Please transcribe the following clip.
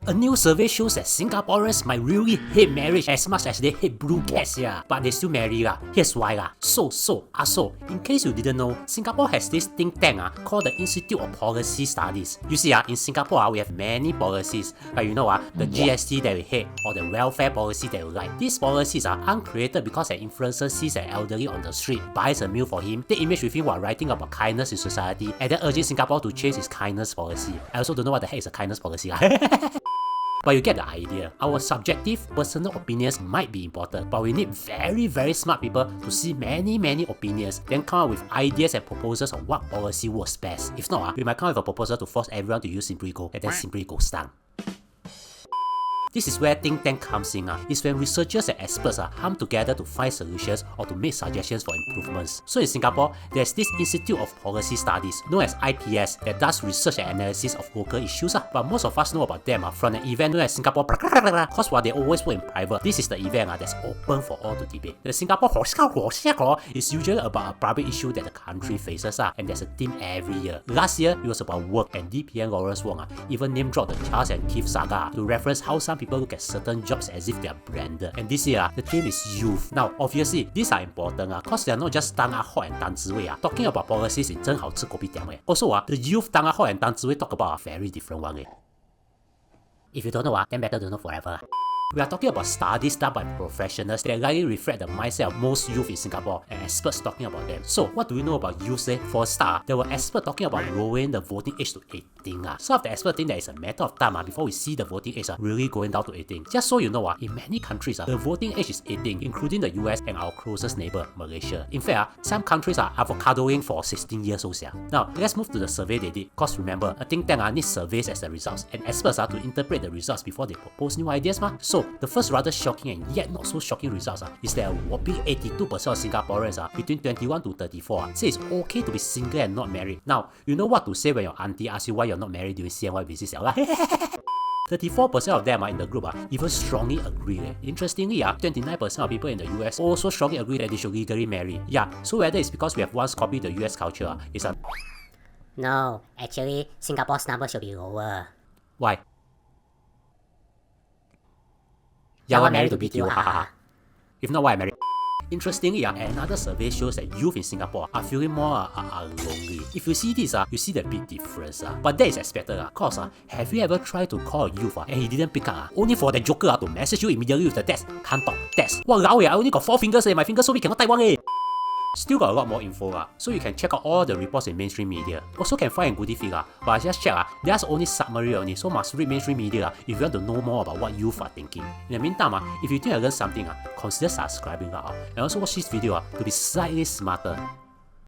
A new survey shows that Singaporeans might really hate marriage as much as they hate blue cats, yeah. But they still marry lah. Here's why lah. So, in case you didn't know, Singapore has this think tank called the Institute of Policy Studies. You see in Singapore we have many policies, like the GST that we hate or the welfare policy that we like. These policies are uncreated because an influencer sees an elderly on the street, buys a meal for him, take image with him while writing about kindness in society, and then urging Singapore to change its kindness policy. I also don't know what the heck is a kindness policy. But you get the idea. Our subjective, personal opinions might be important, but we need very, very smart people to see many, many opinions, then come up with ideas and proposals on what policy works best. If not, we might come up with a proposal to force everyone to use Simply Go, and then Simply Go down. This is where think tank comes in. It's when researchers and experts come together to find solutions or to make suggestions for improvements. So in Singapore, there's this Institute of Policy Studies, known as IPS, that does research and analysis of local issues. But most of us know about them from an event known as Singapore because while they always work in private, this is the event that's open for all to debate. The Singapore is usually about a public issue that the country faces, and there's a theme every year. Last year, it was about work, and DPN Lawrence Wong even name dropped the Charles and Keith saga to reference how some people look at certain jobs as if they are branded. And this year, the theme is youth. Now, obviously, these are important because they are not just Tang Ah Ho and Tan Zi Wei talking about policies in 真好吃 kopitiam. Also, the youth Tang Ah Ho and Tan Zi Wei talk about a very different one. If you don't know, then better to know forever. We are talking about studies done by professionals that likely reflect the mindset of most youth in Singapore and experts talking about them. So, what do we know about youth? For a start, there were experts talking about lowering the voting age to 18. Some of the experts think that it's a matter of time before we see the voting age really going down to 18. Just so you know, in many countries, the voting age is 18, including the US and our closest neighbor, Malaysia. In fact, some countries are avocadoing for 16 years old. Now, let's move to the survey they did. Because remember, a think tank needs surveys as the results, and experts to interpret the results before they propose new ideas. So, the first rather shocking and yet not so shocking results is that a whopping 82% of Singaporeans between 21 to 34 say it's okay to be single and not married. Now, you know what to say when your auntie asks you why you're not married during CNY visits. 34% of them in the group even strongly agree. Interestingly, 29% of people in the US also strongly agree that they should legally marry. Yeah, so whether it's because we have once copied the US culture, it's a... No, actually, Singapore's number should be lower. Why? Yeah, I'm married to BTO, haha. If not, why I'm married? Interestingly, another survey shows that youth in Singapore are feeling more lonely. If you see this, you see the big difference. But that is expected. Cause have you ever tried to call a youth and he didn't pick up? Only for the joker to message you immediately with the text. Can't talk, text. Walao, I only got 4 fingers, my fingers so big cannot type one. Still got a lot more info, so you can check out all the reports in mainstream media. Also can find in goodie feed, but I just check, there's only summary only, so must read mainstream media if you want to know more about what youth are thinking. In the meantime, if you think I learned something, consider subscribing and also watch this video to be slightly smarter.